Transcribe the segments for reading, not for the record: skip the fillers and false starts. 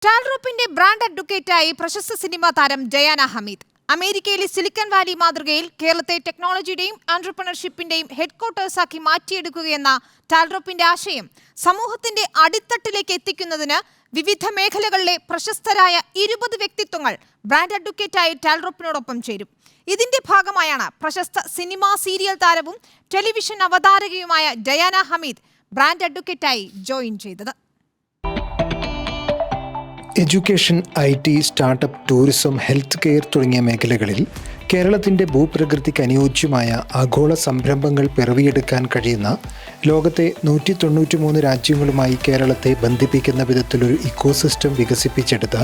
ടാൽറോപ്പിന്റെ brand അഡ്വക്കേറ്റായി പ്രശസ്ത cinema താരം Diana Hameed. അമേരിക്കയിലെ സിലിക്കൺ വാലി മാതൃകയിൽ കേരളത്തെ ടെക്നോളജിയുടെയും ആന്റർപ്രണർഷിപ്പിന്റെയും ഹെഡ്ക്വാർട്ടേഴ്സാക്കി മാറ്റിയെടുക്കുകയെന്ന ടാൽറോപ്പിന്റെ ആശയം സമൂഹത്തിന്റെ അടിത്തട്ടിലേക്ക് എത്തിക്കുന്നതിന് വിവിധ മേഖലകളിലെ പ്രശസ്തരായ 20 വ്യക്തിത്വങ്ങൾ ബ്രാൻഡ് അഡ്വക്കേറ്റായി ടാൽറോപ്പിനോടൊപ്പം ചേരും. ഇതിന്റെ ഭാഗമായാണ് പ്രശസ്ത സിനിമാ സീരിയൽ താരവും ടെലിവിഷൻ അവതാരകയുമായ ഡയാന ഹമീദ് ബ്രാൻഡ് അഡ്വക്കേറ്റായി ജോയിൻ ചെയ്തത്. Education, IT, startup, tourism, health care തുടങ്ങിയ മേഖലകളിൽ കേരളത്തിൻ്റെ ഭൂപ്രകൃതിക്ക് അനുയോജ്യമായ ആഗോള സംരംഭങ്ങൾ പിറവിയെടുക്കാൻ കഴിയുന്ന ലോകത്തെ 193 രാജ്യങ്ങളുമായി കേരളത്തെ ബന്ധിപ്പിക്കുന്ന വിധത്തിലൊരു ഇക്കോസിസ്റ്റം വികസിപ്പിച്ചെടുത്ത്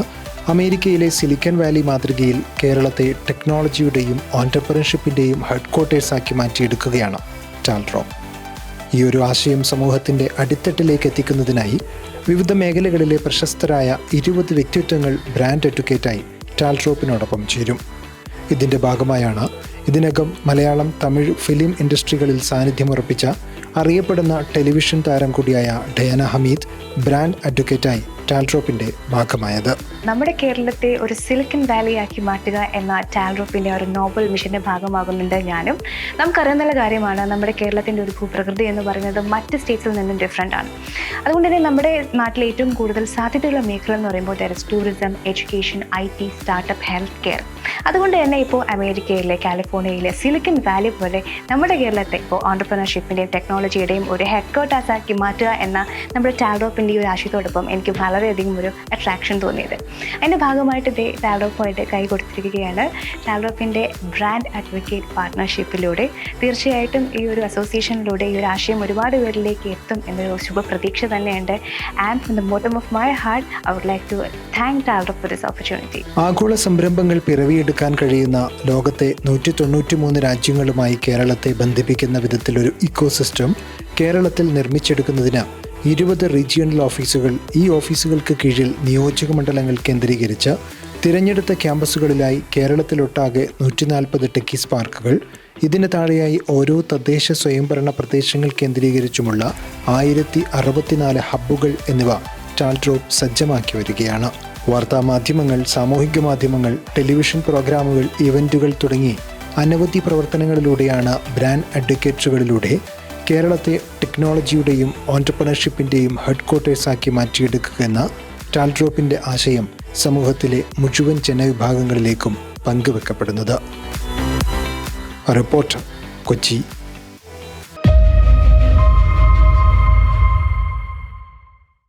അമേരിക്കയിലെ സിലിക്കൺ വാലി മാതൃകയിൽ കേരളത്തെ ടെക്നോളജിയുടെയും ഓൺടർപ്രണർഷിപ്പിൻ്റെയും ഹെഡ്ക്വാർട്ടേഴ്സാക്കി മാറ്റിയെടുക്കുകയാണ് ടാൽറോപ്പ്. ഈ ഒരു ആശയം സമൂഹത്തിൻ്റെ അടിത്തട്ടിലേക്ക് എത്തിക്കുന്നതിനായി വിവിധ മേഖലകളിലെ പ്രശസ്തരായ 20 വ്യക്തിത്വങ്ങൾ ബ്രാൻഡ് അഡ്വക്കേറ്റായി ടാൽറോപ്പിനോടൊപ്പം ചേരും. ഇതിൻ്റെ ഭാഗമായാണ് ഇതിനകം മലയാളം, തമിഴ് ഫിലിം ഇൻഡസ്ട്രികളിൽ സാന്നിധ്യമുറപ്പിച്ച അറിയപ്പെടുന്ന ടെലിവിഷൻ താരം കൂടിയായ ഡയാന ഹമീദ് ബ്രാൻഡ് അഡ്വക്കേറ്റായി ടാൽറോപ്പിൻ്റെ ഭാഗമായത്. നമ്മുടെ കേരളത്തെ ഒരു സിലിക്കൺ വാലി ആക്കി മാറ്റുക എന്ന ടാൽറോപ്പിൻ്റെ ഒരു നോബൽ മിഷൻ്റെ ഭാഗമാകുന്നുണ്ട് ഞാനും. നമുക്കറിയുന്ന കാര്യമാണ്, നമ്മുടെ കേരളത്തിൻ്റെ ഒരു ഭൂപ്രകൃതി എന്ന് പറയുന്നത് മറ്റ് സ്റ്റേറ്റ്സിൽ നിന്നും ഡിഫറെൻ്റ് ആണ്. അതുകൊണ്ട് തന്നെ നമ്മുടെ നാട്ടിലെ ഏറ്റവും കൂടുതൽ സാധ്യതയുള്ള മേഖല എന്ന് പറയുമ്പോൾ tourism, education, IT, startup, health care. അതുകൊണ്ട് തന്നെ ഇപ്പോൾ അമേരിക്കയിലെ കാലിഫോർണിയയിലെ സിലിക്കൺ വാലി പോലെ നമ്മുടെ കേരളത്തെ ഇപ്പോൾ ഓൺടർപ്രണർഷിപ്പിൻ്റെയും ടെക്നോളജിയുടെയും ഒരു ഹെഡ്ക്വാർട്ടേഴ്സ് ആക്കി മാറ്റുക എന്ന നമ്മുടെ ടാൽറോപ്പിൻ്റെ ഈ ഒരു ആശയത്തോടൊപ്പം എനിക്ക് വളരെയധികം ഒരു അട്രാക്ഷൻ തോന്നിയത്. അതിൻ്റെ ഭാഗമായിട്ട് ടാൽറോപ്പുമായിട്ട് കൈ കൊടുത്തിരിക്കുകയാണ്. ടാൽറോപ്പിൻ്റെ ബ്രാൻഡ് അഡ്വക്കേറ്റ് പാർട്ട്ണർഷിപ്പിലൂടെ തീർച്ചയായിട്ടും ഈ ഒരു അസോസിയേഷനിലൂടെ ഈ ഒരു ആശയം ഒരുപാട് പേരിലേക്ക് എത്തും എന്നൊരു ശുഭപ്രതീക്ഷ തന്നെയുണ്ട്. And from the bottom of my heart I would like to thank Talrop for this opportunity. ആഗോള സംരംഭങ്ങൾ പിറവിയെടുക്കാൻ കഴിയുന്ന ലോകത്തെ 193 രാജ്യങ്ങളുമായി കേരളത്തെ ബന്ധിപ്പിക്കുന്ന വിധത്തിലൊരു ഇക്കോസിസ്റ്റം കേരളത്തിൽ നിർമ്മിച്ചെടുക്കുന്നതിന് 20 റീജിയണൽ ഓഫീസുകൾ, ഈ ഓഫീസുകൾക്ക് കീഴിൽ നിയോജക മണ്ഡലങ്ങൾ കേന്ദ്രീകരിച്ച് തിരഞ്ഞെടുത്ത ക്യാമ്പസുകളിലായി കേരളത്തിലൊട്ടാകെ 140 ടെക്കീസ് പാർക്കുകൾ, ഇതിന് താഴെയായി ഓരോ തദ്ദേശ സ്വയംഭരണ പ്രദേശങ്ങൾ കേന്ദ്രീകരിച്ചുമുള്ള 1064 ഹബ്ബുകൾ എന്നിവ ടാൽറോപ്പ് സജ്ജമാക്കി വരികയാണ്. വാർത്താമാധ്യമങ്ങൾ, സാമൂഹിക മാധ്യമങ്ങൾ, ടെലിവിഷൻ പ്രോഗ്രാമുകൾ, ഇവൻറ്റുകൾ തുടങ്ങി അനവധി പ്രവർത്തനങ്ങളിലൂടെയാണ് ബ്രാൻഡ് അഡ്വക്കേറ്റുകളിലൂടെ കേരളത്തെ ടെക്നോളജിയുടെയും ഓൺടർപ്രണർഷിപ്പിൻ്റെയും ഹെഡ്ക്വാർട്ടേഴ്സാക്കി മാറ്റിയെടുക്കുകയെന്ന ടാൽറോപ്പിൻ്റെ ആശയം സമൂഹത്തിലെ മുഴുവൻ ജനവിഭാഗങ്ങളിലേക്കും പങ്കുവെക്കപ്പെടുന്നത്. റിപ്പോർട്ടർ, കൊച്ചി.